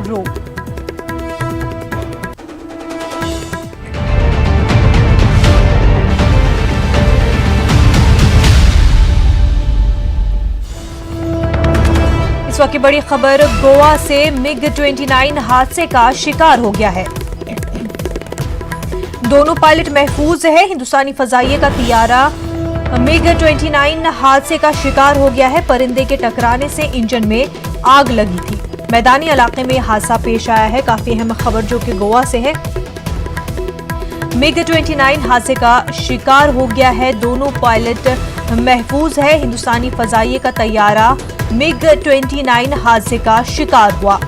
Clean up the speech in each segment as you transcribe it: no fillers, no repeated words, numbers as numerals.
Bureau. इस वक्त की बड़ी खबर, गोवा से MiG-29 हादसे का शिकार हो गया है। दोनों पायलट महफूज है। हिंदुस्तानी फजाइये का तियारा MiG-29 हादसे का शिकार हो गया है। परिंदे के टकराने से इंजन में आग लगी थी। मैदानी इलाके में हादसा पेश आया है। काफी अहम खबर जो कि गोवा से है। MiG-29 हादसे का शिकार हो गया है। दोनों पायलट महफूज है। हिंदुस्तानी फजाइये का तैयारा MiG-29 हादसे का शिकार हुआ।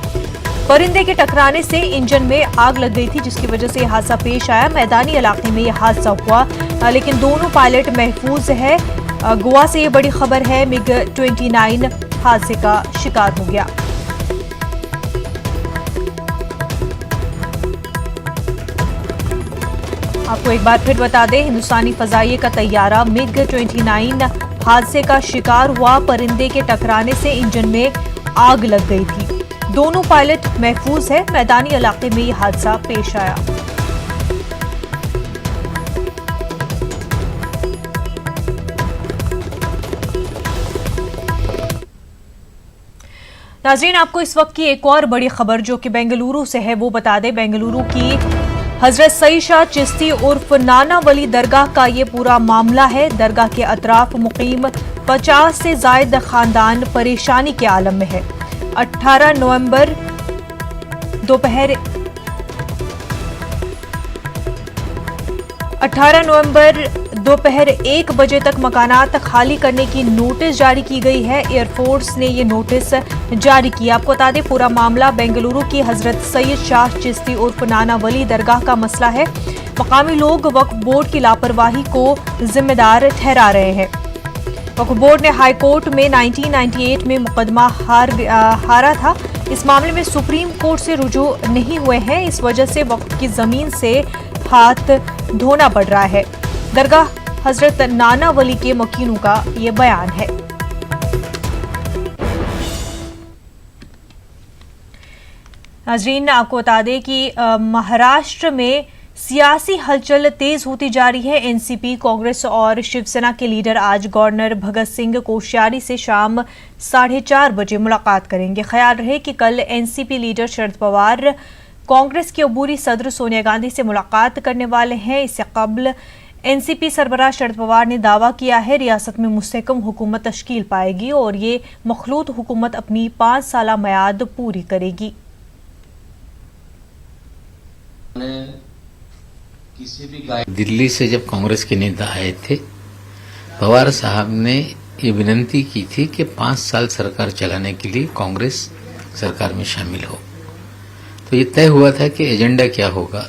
परिंदे के टकराने से इंजन में आग लग गई थी, जिसकी वजह से यह हादसा पेश आया। मैदानी इलाके में यह हादसा हुआ, लेकिन दोनों पायलट महफूज है। गोवा से ये बड़ी खबर है, MiG-29 हादसे का शिकार हो गया। आपको एक बार फिर बता दें, हिंदुस्तानी फजाइये का तैयारा MiG-29 हादसे का शिकार हुआ। परिंदे के टकराने से इंजन में आग लग गई थी। दोनों पायलट महफूज है। मैदानी इलाके में यह हादसा पेश आया। नाज़रीन, आपको इस वक्त की एक और बड़ी खबर जो कि बेंगलुरु से है वो बता दें। बेंगलुरु की हजरत सईद शाह चिश्ती उर्फ नाना वली दरगाह का ये पूरा मामला है। दरगाह के अतराफ मुकीम 50 से जायद खानदान परेशानी के आलम में है। 18 नवंबर दोपहर 1 बजे तक मकानात खाली करने की नोटिस जारी की गई है। एयरफोर्स ने ये नोटिस जारी किया। आपको बता दें, पूरा मामला बेंगलुरु की हजरत सईद शाह चिश्ती उर्फ नाना वली दरगाह का मसला है। मकामी लोग वक्फ बोर्ड की लापरवाही को जिम्मेदार ठहरा रहे हैं। वक्फ बोर्ड ने हाई कोर्ट में 1998 में मुकदमा हारा था। इस मामले में सुप्रीम कोर्ट से रुजू नहीं हुए हैं। इस वजह से वक्फ की जमीन से हाथ धोना पड़ रहा है। दरगाह हजरत नाना वली के मकीनों का ये बयान है। नाज़रीन, आपको बता दें कि महाराष्ट्र में सियासी हलचल तेज होती जा रही है। एनसीपी, कांग्रेस और शिवसेना के लीडर आज गवर्नर भगत सिंह कोश्यारी से शाम 4:30 बजे मुलाकात करेंगे। ख्याल रहे कि कल एनसीपी लीडर शरद पवार कांग्रेस की अबूरी सदर सोनिया गांधी से मुलाकात करने वाले हैं। इससे कबल एनसीपी सरबराह शरद पवार ने दावा किया है रियासत में मुस्तहकम हुकूमत तश्कील पाएगी और ये मखलूत हुकूमत अपनी 5 साला मियाद पूरी करेगी। दिल्ली से जब कांग्रेस के नेता आए थे, पवार साहब ने ये विनती की थी कि 5 साल सरकार चलाने के लिए कांग्रेस सरकार में शामिल हो। तो ये तय हुआ था कि एजेंडा क्या होगा,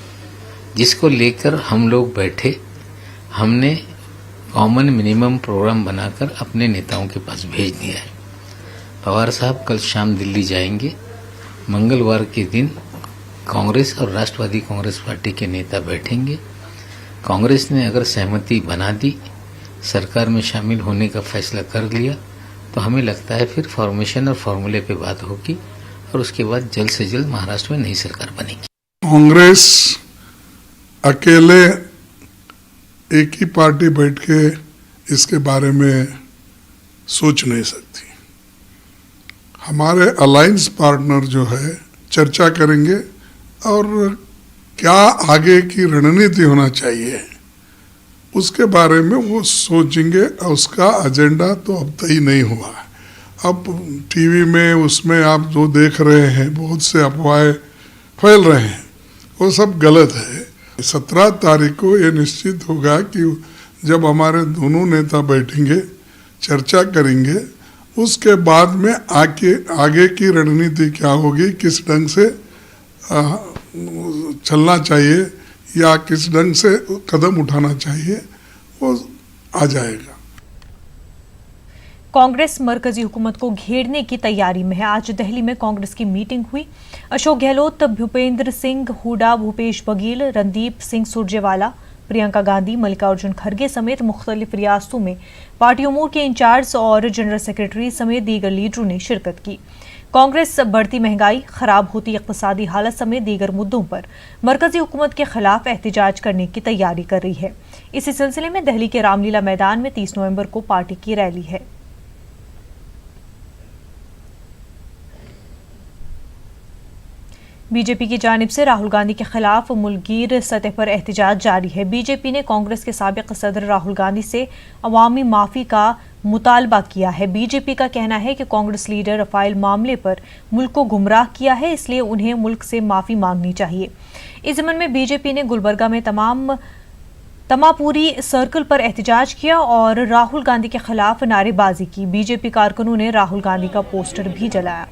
जिसको लेकर हम लोग बैठे। हमने कॉमन मिनिमम प्रोग्राम बनाकर अपने नेताओं के पास भेज दिया है। पवार साहब कल शाम दिल्ली जाएंगे। मंगलवार के दिन कांग्रेस और राष्ट्रवादी कांग्रेस पार्टी के नेता बैठेंगे। कांग्रेस ने अगर सहमति बना दी, सरकार में शामिल होने का फैसला कर लिया, तो हमें लगता है फिर फॉर्मेशन और फॉर्मूले पे बात होगी और उसके बाद जल्द से जल्द महाराष्ट्र में नई सरकार बनेगी। कांग्रेस अकेले एक ही पार्टी बैठ के इसके बारे में सोच नहीं सकती। हमारे अलायंस पार्टनर जो है चर्चा करेंगे और क्या आगे की रणनीति होना चाहिए उसके बारे में वो सोचेंगे। उसका एजेंडा तो अब तय नहीं हुआ है। अब टीवी में उसमें आप जो देख रहे हैं, बहुत से अफवाहें फैल रहे हैं, वो सब गलत है। 17 तारीख को ये निश्चित होगा कि जब हमारे दोनों नेता बैठेंगे, चर्चा करेंगे, उसके बाद में आगे की रणनीति क्या होगी, किस ढंग से चलना चाहिए या किस ढंग से कदम उठाना चाहिए, वो आ जाएगा। कांग्रेस मरकजी हुकूमत को घेरने की तैयारी में है। आज दिल्ली में कांग्रेस की मीटिंग हुई। अशोक गहलोत, भूपेंद्र सिंह हुडा, भूपेश बघेल, रणदीप सिंह सुरजेवाला, प्रियंका गांधी, मल्लिकार्जुन खड़गे समेत मुख्तलिफ रियासतों में पार्टी उमूर के इंचार्ज और जनरल सेक्रेटरी समेत दीगर लीडरों ने शिरकत की। कांग्रेस बढ़ती महंगाई, खराब होती इक्तिसादी हालत समेत दीगर मुद्दों पर मरकजी हुकूमत के खिलाफ एहतजाज करने की तैयारी कर रही है। इसी सिलसिले में दिल्ली के रामलीला मैदान में 30 नवंबर को पार्टी की रैली है। बीजेपी की जानिब से राहुल गांधी के खिलाफ मुल्कगीर सतह पर एहतजाज जारी है। बीजेपी ने कांग्रेस के साबिक सदर राहुल गांधी से अवामी माफी का मुतालबा किया है। बीजेपी का कहना है कि कांग्रेस लीडर रफाइल मामले पर मुल्क को गुमराह किया है, इसलिए उन्हें मुल्क से माफी मांगनी चाहिए। इस ज़मन में बीजेपी ने गुलबर्गा में तमापुरी सर्कल पर एहतजाज किया और राहुल गांधी के खिलाफ नारेबाजी की। बीजेपी कारकुनों ने राहुल गांधी का पोस्टर भी जलाया।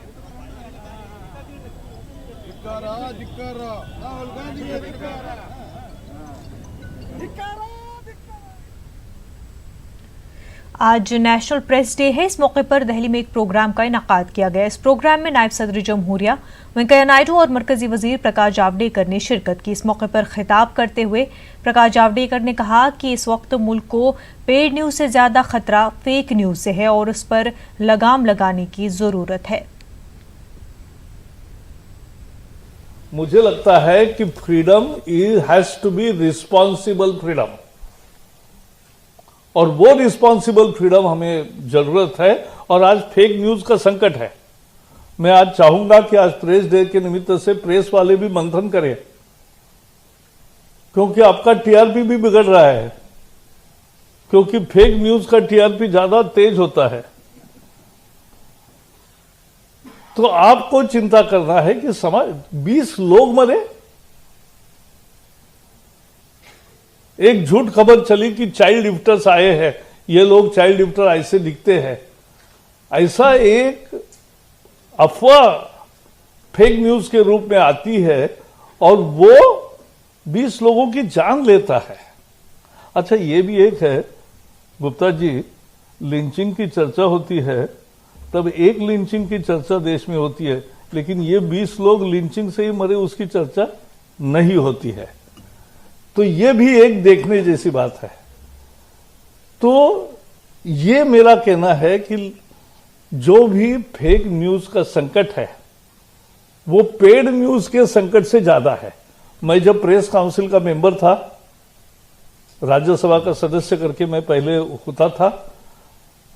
आज नेशनल प्रेस डे है। इस मौके पर दिल्ली में एक प्रोग्राम का इनेकाद किया गया। इस प्रोग्राम में नायब सदर जमहूरिया वेंकैया नायडू और मरकजी वजीर प्रकाश जावड़ेकर ने शिरकत की। इस मौके पर खिताब करते हुए प्रकाश जावड़ेकर ने कहा कि इस वक्त मुल्क को पेड न्यूज से ज्यादा खतरा फेक न्यूज से है और उस पर लगाम लगाने की जरूरत है। मुझे लगता है कि freedom has to be responsible freedom, और वो रिस्पॉन्सिबल फ्रीडम हमें जरूरत है। और आज फेक न्यूज का संकट है। मैं आज चाहूंगा कि आज प्रेस डे के निमित्त से प्रेस वाले भी मंथन करें, क्योंकि आपका टीआरपी भी बिगड़ रहा है, क्योंकि फेक न्यूज का टीआरपी ज्यादा तेज होता है। तो आपको चिंता करना है कि समाज 20 लोग मरे। एक झूठ खबर चली कि चाइल्ड लिफ्टर्स आए हैं, ये लोग चाइल्ड लिफ्टर ऐसे दिखते हैं। ऐसा एक अफवाह फेक न्यूज के रूप में आती है और वो 20 लोगों की जान लेता है। अच्छा, ये भी एक है गुप्ता जी, लिंचिंग की चर्चा होती है तब एक लिंचिंग की चर्चा देश में होती है, लेकिन ये 20 लोग लिंचिंग से ही मरे उसकी चर्चा नहीं होती है। तो ये भी एक देखने जैसी बात है। तो ये मेरा कहना है कि जो भी फेक न्यूज का संकट है वो पेड न्यूज के संकट से ज्यादा है। मैं जब प्रेस काउंसिल का मेंबर था, राज्यसभा का सदस्य करके मैं पहले होता था,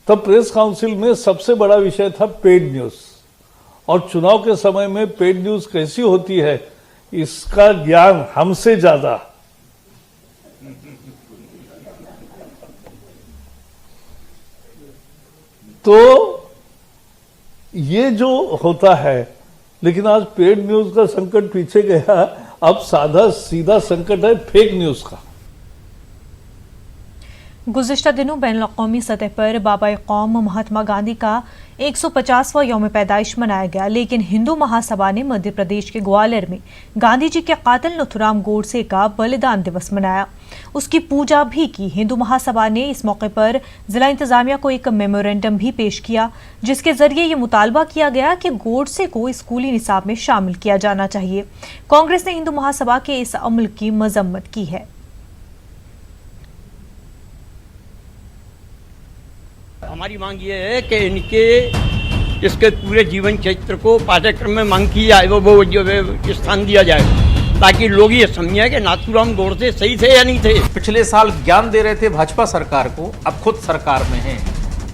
तब प्रेस काउंसिल में सबसे बड़ा विषय था पेड न्यूज, और चुनाव के समय में पेड न्यूज कैसी होती है इसका ज्ञान हमसे ज्यादा तो ये जो होता है। लेकिन आज पेड न्यूज का संकट पीछे गया, अब साधा सीधा संकट है फेक न्यूज का। गुज़िश्ता दिनों बैनुल-अक़वामी सतह पर बाबा कौम महात्मा गांधी का 150वां यौम पैदाइश मनाया गया, लेकिन हिंदू महासभा ने मध्य प्रदेश के ग्वालियर में गांधी जी के कातिल नथुराम गोडसे का बलिदान दिवस मनाया, उसकी पूजा भी की। हिंदू महासभा ने इस मौके पर जिला इंतजामिया को एक मेमोरेंडम भी पेश किया, जिसके जरिए ये मुतालबा किया गया कि गोडसे को स्कूली निसाब में शामिल किया जाना चाहिए। कांग्रेस ने हिंदू महासभा के इस अमल की मजम्मत की है। हमारी मांग ये है कि इसके पूरे जीवन चरित्र को पाठ्यक्रम में मांग की जाए, वो जो स्थान दिया जाए, ताकि लोग ये समझें कि नाथूराम गोडसे सही थे या नहीं थे। पिछले साल ज्ञान दे रहे थे भाजपा सरकार को, अब खुद सरकार में हैं,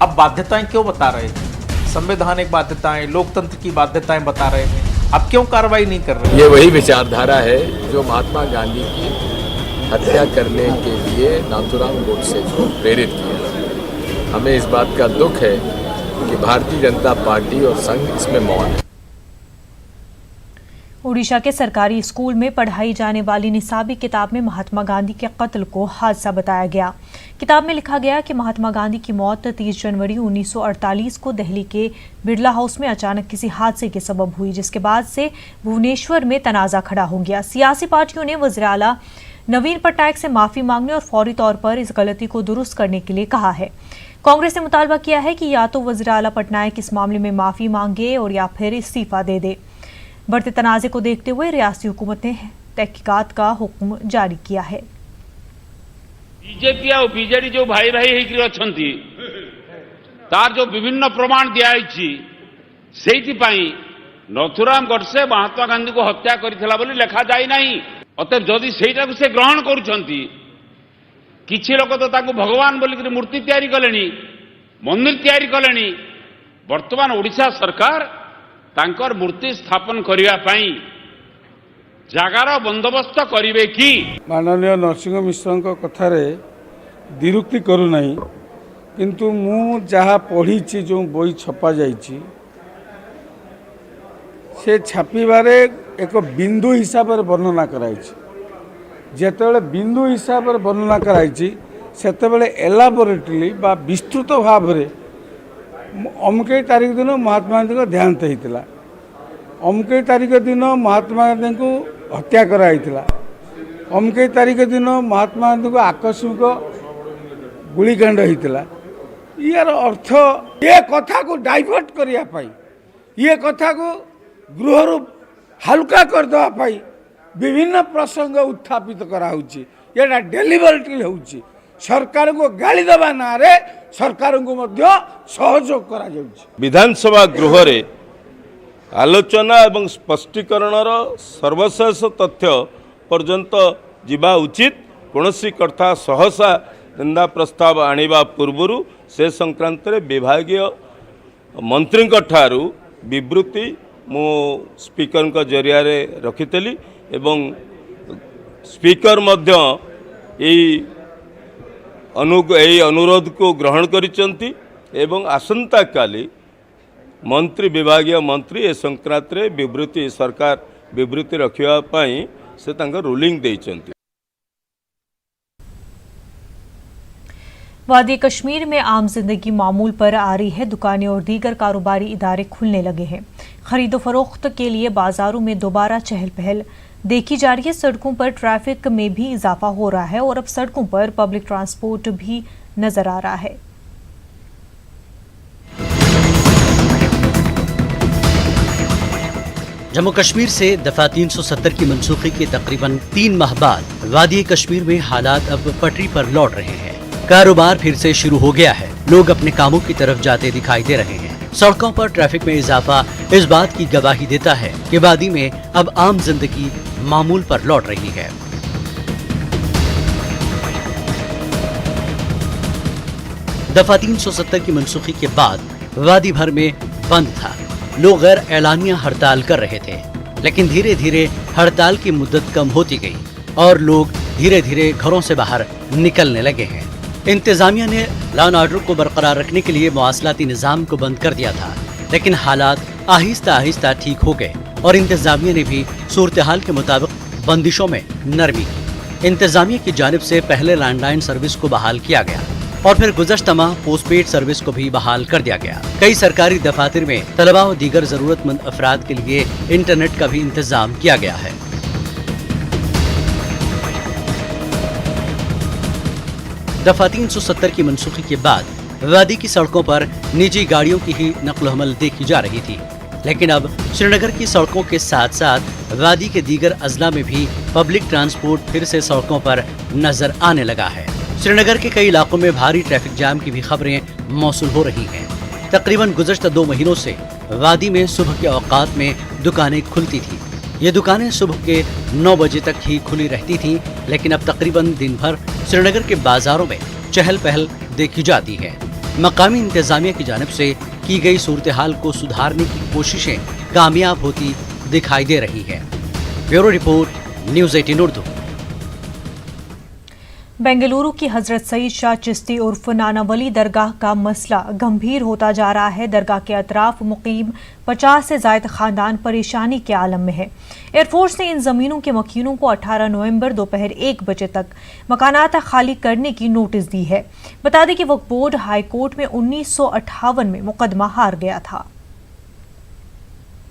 अब बाध्यताएं क्यों बता रहे थे? संवैधानिक बाध्यताएं, लोकतंत्र की बाध्यताएं बता रहे थे, अब क्यों कार्रवाई नहीं कर रहे? ये वही विचारधारा है जो महात्मा गांधी की हत्या करने के लिए नाथूराम गोडसे को प्रेरित किया। हमें इस बात का दुख है कि भारतीय जनता पार्टी और संघ इसमें मौन है। ओडिशा के सरकारी स्कूल में पढ़ाई जाने वाली निसाबी किताब में महात्मा गांधी के कत्ल को हादसा बताया गया। किताब में लिखा गया कि महात्मा गांधी की मौत 30 जनवरी 1948 को दिल्ली के बिरला हाउस में अचानक किसी हादसे के सबब हुई, जिसके बाद से भुवनेश्वर में तनाजा खड़ा हो गया। सियासी पार्टियों ने वज़ीर आला नवीन पटनायक से माफी मांगने और फौरी तौर पर इस गलती को दुरुस्त करने के लिए कहा है। कांग्रेस ने मुतालबा किया है कि या तो वज़ीर आला पटनायक इस मामले में माफी मांगे और या फिर इस्तीफा दे दे। बढ़ते तनाज़े को देखते हुए रियासती हुकूमत ने तहकीकात का हुक्म जारी किया है। बीजेपी और बीजेडी जो भाई भाई होकर अच्छा तार जो विभिन्न प्रमाण दिखाई ସେଇଥିପାଇଁ ନଥୁରାମ ଗଡସେ ମହାତ୍ମା ଗାନ୍ଧୀଙ୍କୁ ହତ୍ୟା କରିଥିଲା ବୋଲି ଲେଖାଯାଇ ନାହିଁ। ଅତଏବ ଯଦି ସେଇଟାକୁ ସେ ଗ୍ରହଣ କରୁଛନ୍ତି, କିଛି ଲୋକ ତ ତାଙ୍କୁ ଭଗବାନ ବୋଲିକରି ମୂର୍ତ୍ତି ତିଆରି କଲେଣି, ମନ୍ଦିର ତିଆରି କଲେଣି। ବର୍ତ୍ତମାନ ଓଡ଼ିଶା ସରକାର ତାଙ୍କର ମୂର୍ତ୍ତି ସ୍ଥାପନ କରିବା ପାଇଁ ଜାଗାର ବନ୍ଦୋବସ୍ତ କରିବେ କି? माननीय नरसिंह मिश्र कथारे द्विरुक्ति करूना, किंतु मु जहाँ पढ़ी जो बही छपा जाइछि से छापिबारे एक बिंदु हिसाब से वर्णना कराई। जेतेबेले बिंदु हिसाब से वर्णना कराई सेतेबेले एलाबोरेटली बा विस्तृत भाव में अमके तारीख दिन महात्मा गांधी को देहांत होता, अमके तारीख दिन महात्मा गांधी को हत्या कराइला, अमके तारीख दिन महात्मा गांधी को आकस्मिक गुलिकांड होता। यार अर्थ ये कथा को डाइवर्ट करने, ये कथा को गृह हल्का करदे विभिन्न प्रसंग उत्थापित कराऊँगी। यहाँ डेलीबरेटली होउची सरकार को गाली देवा ना रे सरकार को मध्य सहयोग करा जाउची। विधानसभा गृह रे आलोचना एवं स्पष्टीकरणर सर्वशेष तथ्य पर्यंत जीवा उचित। कौनसी कथा सहसा निंदा प्रस्ताव आनिबा पूर्वरु से संक्रांत रे विभागीय मंत्री ठारू विवृत्ति मो स्पीकर जरिया रे रखितली एवं स्पीकर मध्य यही अनुरोध को ग्रहण करिसंती एवं आसंता काली मंत्री विभागीय मंत्री ए संक्रांत रे विवृत्ति सरकार विवृत्ति रखिया पाई से तांका रूलिंग देइचंती। वादी कश्मीर में आम जिंदगी मामूल पर आ रही है। दुकानें और दीगर कारोबारी इदारे खुलने लगे हैं। खरीदो फरोख्त के लिए बाजारों में दोबारा चहल पहल देखी जा रही है। सड़कों पर ट्रैफिक में भी इजाफा हो रहा है और अब सड़कों पर पब्लिक ट्रांसपोर्ट भी नजर आ रहा है। जम्मू कश्मीर से दफा 370 की मनसूखी के तकरीबन 3 माह बाद वादी कश्मीर में हालात अब पटरी पर लौट रहे हैं। कारोबार फिर से शुरू हो गया है। लोग अपने कामों की तरफ जाते दिखाई दे रहे हैं। सड़कों पर ट्रैफिक में इजाफा इस बात की गवाही देता है कि वादी में अब आम जिंदगी मामूल पर लौट रही है। दफा 370 की मनसूखी के बाद वादी भर में बंद था। लोग गैर एलानिया हड़ताल कर रहे थे, लेकिन धीरे धीरे हड़ताल की मुद्दत कम होती गई और लोग धीरे धीरे घरों से बाहर निकलने लगे हैं। इंतजामिया ने लॉ एंड ऑर्डर को बरकरार रखने के लिए मवासलाती निजाम को बंद कर दिया था, लेकिन हालात आहिस्ता आहिस्ता ठीक हो गए और इंतजामिया ने भी सूरत हाल के मुताबिक बंदिशों में नरमी की। इंतजामिया की जानिब से पहले लैंडलाइन सर्विस को बहाल किया गया और फिर गुज़श्ता माह पोस्टपेड सर्विस को भी बहाल कर दिया गया। कई सरकारी दफातर में तलबा और दीगर जरूरतमंद अफराद के लिए इंटरनेट का भी इंतजाम किया गया है। दफा 370 की मनसूखी के बाद वादी की सड़कों पर निजी गाड़ियों की ही नकल हमल देखी जा रही थी, लेकिन अब श्रीनगर की सड़कों के साथ साथ वादी के दीगर अजला में भी पब्लिक ट्रांसपोर्ट फिर से सड़कों पर नजर आने लगा है। श्रीनगर के कई इलाकों में भारी ट्रैफिक जाम की भी खबरें मौसूल हो रही हैं। तकरीबन गुज़श्ता 2 महीनों से वादी में सुबह के औकात में दुकानें खुलती थी। ये दुकानें सुबह के 9 बजे तक ही खुली रहती थीं, लेकिन अब तकरीबन दिन भर श्रीनगर के बाजारों में चहल पहल देखी जाती है। मकामी इंतजामिया की जानिब से की गई सूरत हाल को सुधारने की कोशिशें कामयाब होती दिखाई दे रही हैं। Bureau report, news 18 Urdu. Bengaluru की हजरत सईद शाह चिश्ती उर्फ नाना वली दरगाह का मसला गंभीर होता जा रहा है। दरगाह के अतराफ मुकीम 50 से ज़ायद खानदान परेशानी के आलम में है। एयरफोर्स ने इन ज़मीनों के मकीनों को 18 नवंबर दोपहर 1 बजे तक मकानात खाली करने की नोटिस दी है। बता दें कि वक्फ बोर्ड हाई कोर्ट में 1958 में मुकदमा हार गया था।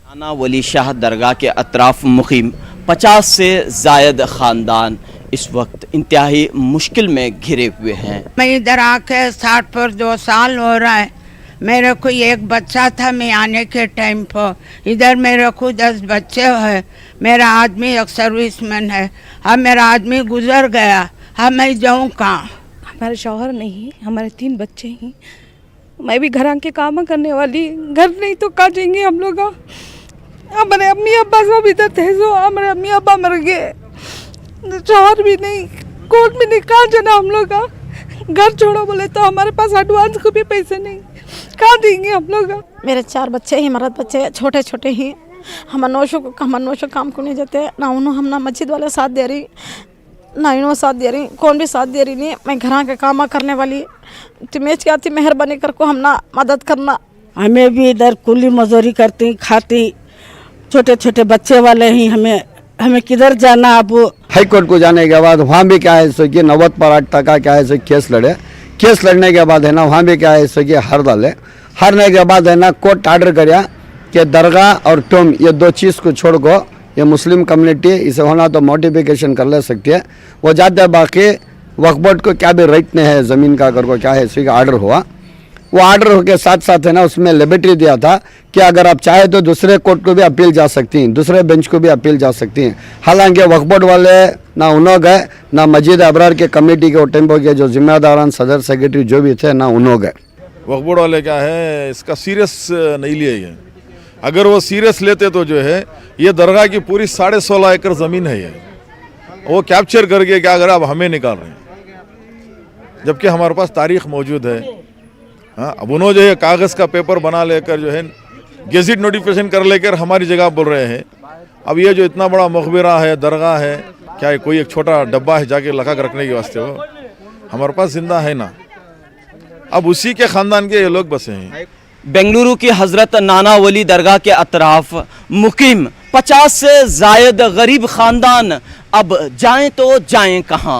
नाना वली शाह दरगाह के अतराफ मुकीम 50 से ज़ायद खानदान इस वक्त इंतहाई मुश्किल में घिरे हुए हैं। मैं इधर आके 60 पर 2 साल हो रहा है। मेरे को एक बच्चा था, मैं आने के टाइम पर इधर मेरे को 10 बच्चे हैं। मेरा आदमी एक सर्विसमैन है। अब मेरा आदमी गुजर गया, अब मैं जाऊँ कहाँ? हमारे शौहर नहीं, हमारे 3 बच्चे हैं। मैं भी घर के काम करने वाली, घर नहीं तो कहाँ जाएंगे हम लोग। हमारे अम्मी अब्बा सब इधर थे, जो हमारे अम्मी अब्बा मर गए, शौहर भी नहीं, कोर्ट में नहीं, कहाँ जाना हम लोग का। घर छोड़ो बोले तो हमारे पास एडवांस को भी पैसे नहीं, कहाँ देंगे हम लोग। मेरे 4 बच्चे ही, मर्द बच्चे छोटे छोटे ही। हम नौशो काम को नहीं जाते ना, उन्होंने हम ना मस्जिद वाले साथ दे रही ना इन्हों साथ दे रही, कौन भी साथ दे रही नहीं। मैं घर के काम करने वाली, तुम्हें क्या थी मेहरबानी करके हम ना मदद करना। हमें भी इधर कुली मजदूरी करती खाती, छोटे छोटे बच्चे वाले ही, हमें किधर जाना। अब हाई कोर्ट को जाने के बाद वहाँ भी क्या है सो कि 90% का क्या है सो केस लड़े, केस लड़ने के बाद है ना वहाँ भी क्या है सो कि हार डाले, हारने के बाद है ना कोर्ट ऑर्डर कराया कि दरगाह और टोम ये 2 चीज़ को छोड़ को ये मुस्लिम कम्युनिटी इसे होना तो मॉडिफिकेशन कर ले सकती है, वो जाते हैं। बाकी वक्फ बोर्ड को क्या भी राइट नहीं है ज़मीन का, अगर को क्या है इसी का ऑर्डर हुआ, वो ऑर्डर के साथ साथ है ना उसमें लिबर्टी दिया था कि अगर आप चाहे तो दूसरे कोर्ट को भी अपील जा सकती हैं, दूसरे बेंच को भी अपील जा सकती हैं। हालांकि वक्फ बोर्ड वाले ना उन्हों गए, ना मस्जिद अबरार के कमेटी के टेम्पो के जो जिम्मेदारान सदर सेक्रेटरी जो भी थे ना उन्हों गए। वक्फ बोर्ड वाले क्या है इसका सीरियस नहीं लिए ये, अगर वो सीरियस लेते तो जो है ये दरगाह की पूरी 16.5 एकड़ ज़मीन है, ये वो कैप्चर करके क्या करें अब हमें निकाल रहे हैं, जबकि हमारे पास तारीख मौजूद है। हाँ, अब उन्होंने जो है कागज़ का पेपर बना लेकर जो है गेजिट नोटिफिकेशन कर लेकर हमारी जगह बोल रहे हैं। अब ये जो इतना बड़ा मकबरा है, दरगाह है, क्या है कोई एक छोटा डब्बा है जाके लगा कर रखने के वास्ते, वो हमारे पास जिंदा है ना। अब उसी के ख़ानदान के ये लोग बसे हैं। बेंगलुरु की हजरत नाना वली दरगाह के अतराफ मुकीम 50 से जायद गरीब खानदान अब जाएं तो जाएं कहां।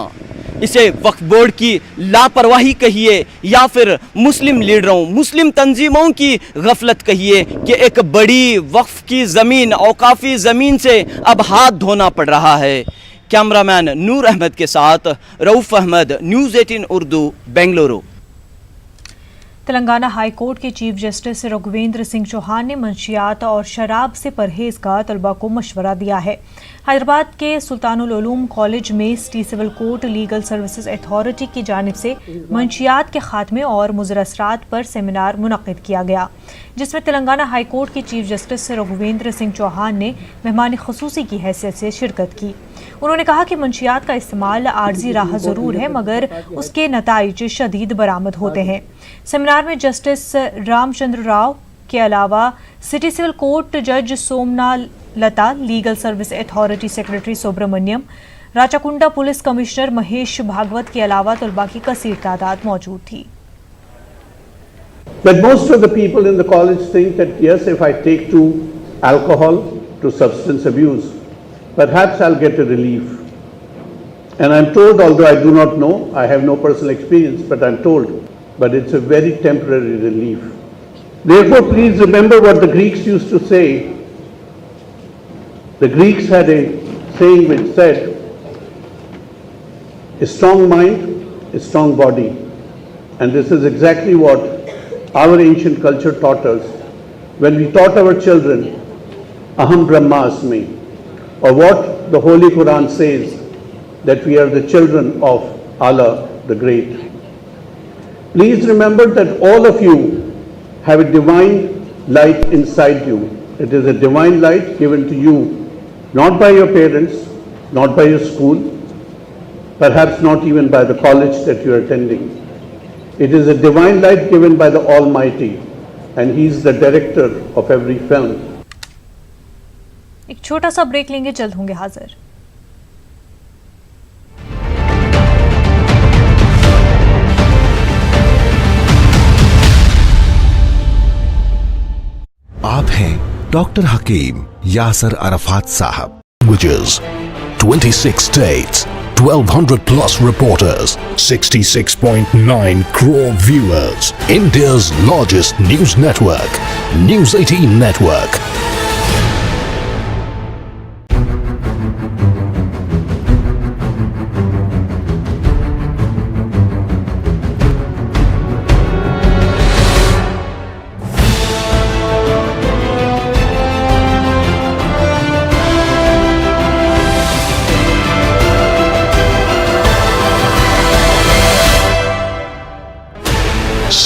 इसे वक्फ बोर्ड की लापरवाही कहिए या फिर मुस्लिम लीडरों, मुस्लिम तंजीमों की गफलत कहिए कि एक बड़ी वक्फ की ज़मीन, औकाफी ज़मीन से अब हाथ धोना पड़ रहा है। कैमरामैन नूर अहमद के साथ Rauf Ahmed, news 18 Urdu, Bengaluru. Telangana high court के चीफ जस्टिस रघुवेंद्र सिंह चौहान ने मंशियात और शराब से परहेज का तलबा को मशवरा दिया है। हैदराबाद के सुल्तानुल उलूम कॉलेज में city civil court legal services authority की जानिब से मंशियात के खात्मे और मुज़र असरात पर सेमिनार मुनक़िद किया गया, जिसमें तेलंगाना हाई कोर्ट के चीफ जस्टिस रघुवेंद्र सिंह चौहान ने मेहमान ख़ुसूसी की हैसियत से शिरकत की। उन्होंने कहा कि मंशियात का इस्तेमाल आर्जी राह ज़रूर है, मगर उसके नताइज शदीद बरामद होते हैं। सेमिनार में जस्टिस रामचंद्र राव के अलावा सिटी सिविल कोर्ट जज Somana Latha, legal service authority secretary Subramanyam, Rachakonda police commissioner Mahesh Bhagwat के अलावा तलबा की कसीर तादाद मौजूद थी। But most of the people in the college think that yes, if I take to alcohol, to substance abuse, perhaps I'll get a relief. And I'm told, although I do not know, I have no personal experience, but I'm told, but it's a very temporary relief. Therefore, please remember what the Greeks used to say. The Greeks had a saying which said, a strong mind, a strong body. And this is exactly what our ancient culture taught us when we taught our children, Aham Brahmasmi, or what the Holy Quran says, that we are the children of Allah the Great. Please remember that all of you have a divine light inside you. It is a divine light given to you, not by your parents, not by your school, perhaps not even by the college that you are attending. It is a divine light given by the Almighty, and He is the director of every film. एक छोटा सा break लेंगे, जल्द होंगे हाजिर। आप हैं doctor हकीम यासर अरफात साहब। Languages, 26 states, 1200 plus reporters, 66.9 crore viewers. India's largest news network, News 18 Network.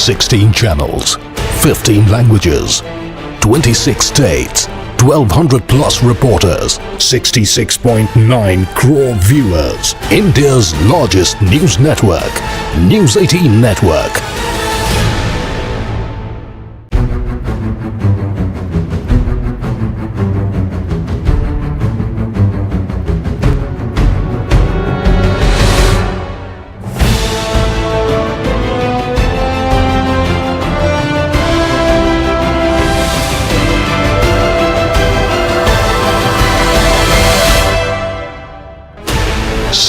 16 channels, 15 languages, 26 states, 1200 plus reporters, 66.9 crore viewers. India's largest news network, News 18 Network.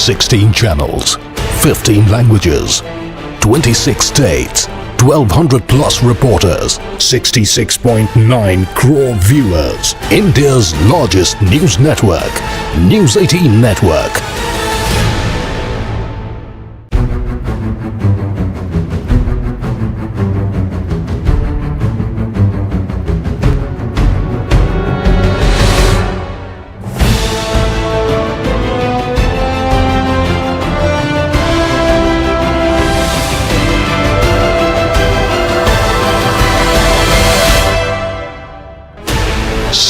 Sixteen channels, 15 languages, 26 states, 1200 plus reporters, 66.9 crore viewers. India's largest news network, News 18 Network.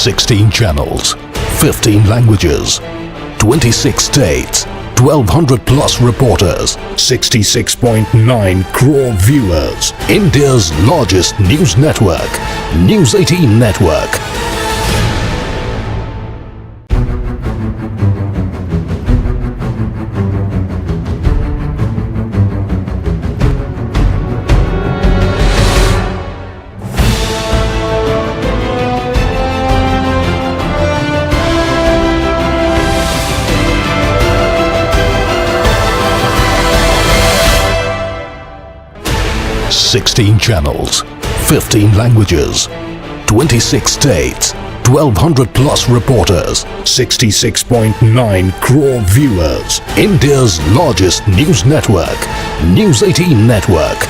Sixteen channels, 15 languages, 26 states, 1200 plus reporters, 66.9 crore viewers. India's largest news network, News 18 Network. Sixteen channels, 15 languages, 26 states, 1200 plus reporters, 66.9 crore viewers. India's largest news network, News 18 Network.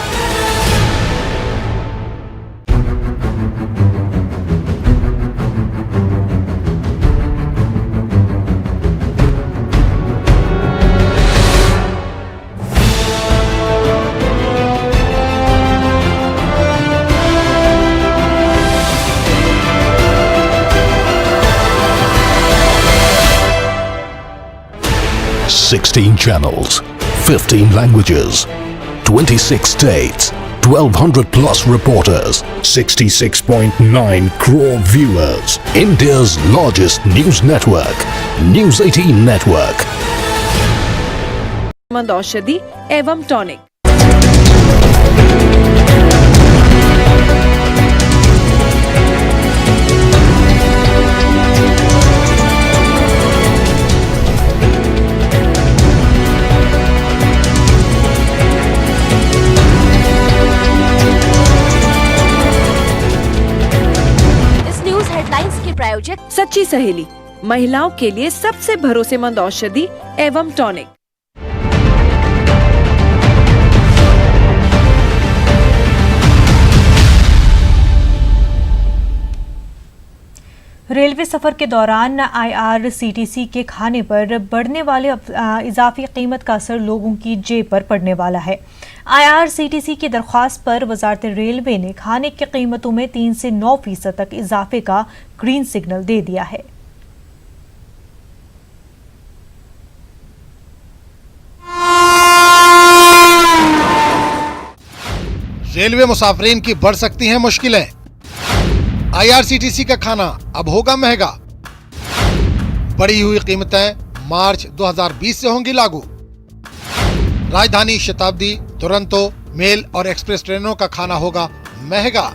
Sixteen channels, 15 languages, 26 states, 1200 plus reporters, 66.9 crore viewers. India's largest news network, News 18 Network. औषधि एवं tonic. प्रायोजक सच्ची सहेली, महिलाओं के लिए सबसे भरोसेमंद औषधि एवं टॉनिक। रेलवे सफर के दौरान IRCTC के खाने पर बढ़ने वाले इजाफी कीमत का असर लोगों की जेब पर पड़ने वाला है। IRCTC की दरख्वास्त पर वजारत रेलवे ने खाने की कीमतों में 3 से 9% तक इजाफे का ग्रीन सिग्नल दे दिया है। रेलवे मुसाफिरीन की बढ़ सकती हैं मुश्किलें। IRCTC का खाना अब होगा महंगा। बढ़ी हुई कीमतें मार्च 2020 से होंगी लागू। राजधानी, शताब्दी, दुरंतो, मेल और एक्सप्रेस ट्रेनों का खाना होगा महंगा।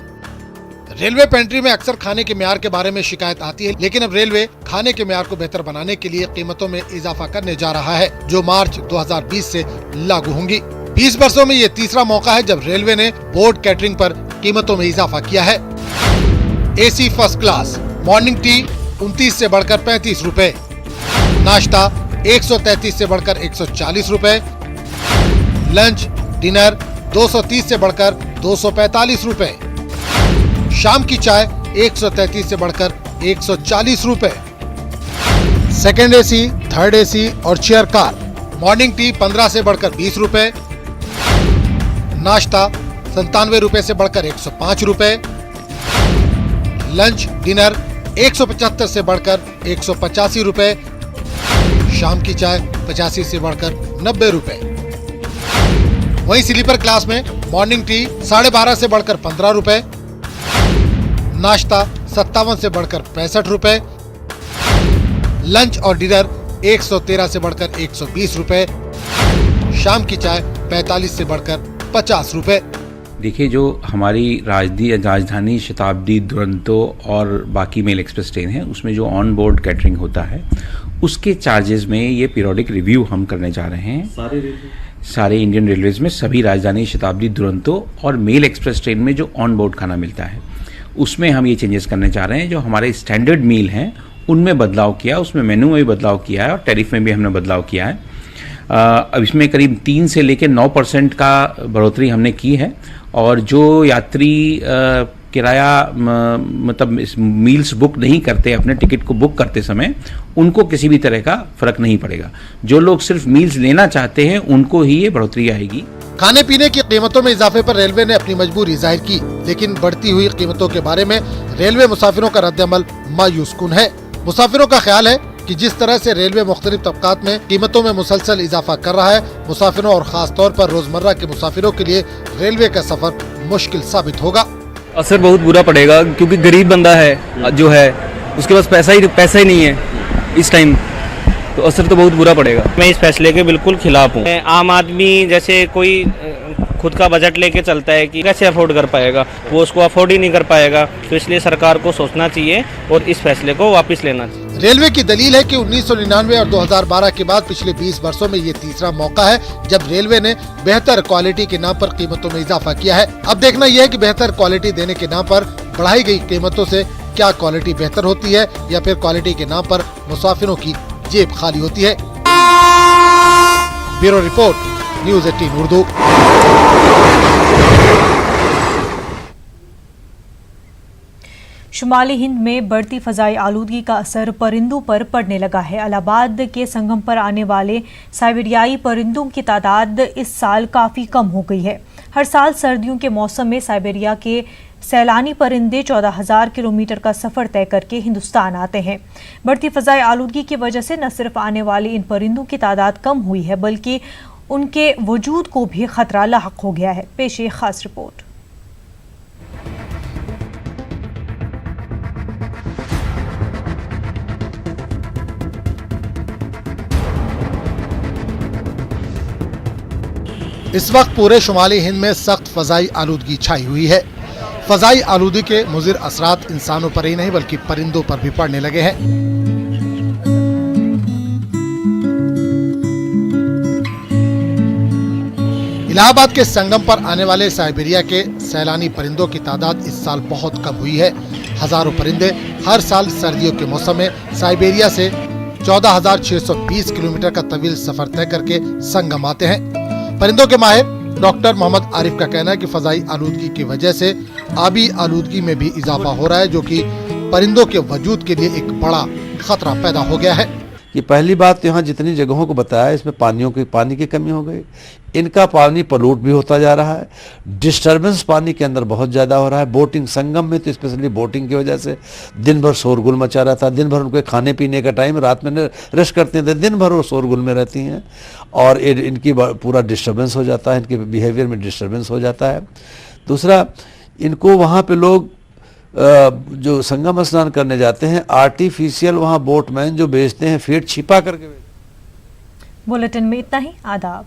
रेलवे पेंट्री में अक्सर खाने के म्यार के बारे में शिकायत आती है, लेकिन अब रेलवे खाने के म्यार को बेहतर बनाने के लिए कीमतों में इजाफा करने जा रहा है, जो मार्च 2020 से लागू होंगी। 20 वर्षों में ये तीसरा मौका है जब रेलवे ने बोर्ड कैटरिंग पर कीमतों में इजाफा किया है। AC first class morning tea 29 से बढ़कर 35 रुपए, नाश्ता 133 से बढ़कर 140 रुपए, लंच डिनर 230 से बढ़कर 245 रुपए, शाम की चाय 133 से बढ़कर 140 रुपए। सेकेंड AC, थर्ड AC और चेयर कार मॉर्निंग टी 15 से बढ़कर 20 रुपए, नाश्ता 97 रुपए से बढ़कर 105 रुपए। लंच डिनर 175 से बढ़कर 185 रुपए। शाम की चाय 85 से बढ़कर 90 रुपए। वहीं स्लीपर क्लास में मॉर्निंग टी 12.5 से बढ़कर 15 रुपए। नाश्ता 57 से बढ़कर 65 रुपए। लंच और डिनर 113 से बढ़कर 120 रुपए। शाम की चाय 45 से बढ़कर 50 रुपए। देखिए, जो हमारी राजधानी शताब्दी दुरंतो और बाकी मेल एक्सप्रेस ट्रेन है, उसमें जो ऑन बोर्ड कैटरिंग होता है उसके चार्जेस में ये पीरियोडिक रिव्यू हम करने जा रहे हैं। सारे इंडियन रेलवेज में सभी राजधानी शताब्दी दुरंतो और मेल एक्सप्रेस ट्रेन में जो ऑन बोर्ड खाना मिलता है उसमें हम ये चेंजेस करने जा रहे हैं। जो हमारे स्टैंडर्ड मील हैं उनमें बदलाव किया, उसमें मेनू में भी बदलाव किया है और टैरिफ में भी हमने बदलाव किया है। अब इसमें करीब 3 से लेकर 9% का बढ़ोतरी हमने की है और जो यात्री किराया मतलब इस मील्स बुक नहीं करते, अपने टिकट को बुक करते समय, उनको किसी भी तरह का फर्क नहीं पड़ेगा। जो लोग सिर्फ मील्स लेना चाहते हैं उनको ही ये बढ़ोतरी आएगी। खाने पीने की कीमतों में इजाफे पर रेलवे ने अपनी मजबूरी जाहिर की, लेकिन बढ़ती हुई कीमतों के बारे में रेलवे मुसाफिरों का रद्द-ए-अमल मायूस कुन है। मुसाफिरों का ख्याल है कि जिस तरह से रेलवे मुख्तलिफ तबकात में कीमतों में मुसलसल इजाफा कर रहा है, मुसाफिरों और खास तौर पर रोजमर्रा के मुसाफिरों के लिए रेलवे का सफर मुश्किल साबित होगा। असर बहुत बुरा पड़ेगा क्योंकि गरीब बंदा है जो है, उसके पास पैसा ही नहीं है इस टाइम, तो असर तो बहुत बुरा पड़ेगा। मैं इस फैसले के बिल्कुल खिलाफ हूँ। आम आदमी जैसे कोई खुद का बजट लेके चलता है कि कैसे अफोर्ड कर पाएगा, वो उसको अफोर्ड ही नहीं कर पाएगा, तो इसलिए सरकार को सोचना चाहिए और इस फैसले को वापस लेना चाहिए। रेलवे की दलील है कि 1999 और 2012 के बाद पिछले 20 वर्षों में ये तीसरा मौका है जब रेलवे ने बेहतर क्वालिटी के नाम पर कीमतों में इजाफा किया है। अब देखना यह है कि बेहतर क्वालिटी देने के नाम पर बढ़ाई गई कीमतों से क्या क्वालिटी बेहतर होती है या फिर क्वालिटी के नाम पर मुसाफिरों की जेब खाली होती है। Bureau report, news 18 Urdu. शुमाली हिंद में बढ़ती फजाई आलूदगी का असर परिंदों पर पड़ने लगा है। इलाहाबाद के संगम पर आने वाले साइबेरियाई परिंदों की तादाद इस साल काफ़ी कम हो गई है। हर साल सर्दियों के मौसम में साइबेरिया के सैलानी परिंदे 14,000 किलोमीटर का सफ़र तय करके हिंदुस्तान आते हैं। बढ़ती फजाई आलूदगी की वजह से न सिर्फ आने वाले इन परिंदों की तादाद कम हुई है बल्कि उनके वजूद को भी खतरा लाहक हो गया है। पेश एक खास रिपोर्ट। इस वक्त पूरे शुमाली हिंद में सख्त फजाई आलूदगी छाई हुई है। फजाई आलूदगी के मुज़िर असरात इंसानों पर ही नहीं बल्कि परिंदों पर भी पड़ने लगे हैं। इलाहाबाद के संगम पर आने वाले साइबेरिया के सैलानी परिंदों की तादाद इस साल बहुत कम हुई है। हजारों परिंदे हर साल सर्दियों के मौसम में साइबेरिया से 14,620 किलोमीटर का तवील सफर तय करके संगम आते हैं। परिंदों के माहिर डॉक्टर मोहम्मद आरिफ का कहना है कि फजाई आलूदगी की वजह से आबी आलूदगी में भी इजाफा हो रहा है, जो कि परिंदों के वजूद के लिए एक बड़ा खतरा पैदा हो गया है। कि पहली बात तो यहाँ जितनी जगहों को बताया इसमें पानी की कमी हो गई, इनका पानी पलूट भी होता जा रहा है, डिस्टर्बेंस पानी के अंदर बहुत ज़्यादा हो रहा है। बोटिंग संगम में तो स्पेशली बोटिंग की वजह से दिन भर शोरगुल मचा रहा था। दिन भर उनके खाने पीने का टाइम, रात में रेस्ट करते थे, दिन भर वो शोरगुल में रहती हैं और इनकी पूरा डिस्टर्बेंस हो जाता है, इनके बिहेवियर में डिस्टर्बेंस हो जाता है। दूसरा, इनको वहाँ पर लोग जो संगम स्नान करने जाते हैं आर्टिफिशियल वहाँ बोटमैन जो बेचते हैं फीड छिपा करके। बुलेटिन में इतना ही। आदाब।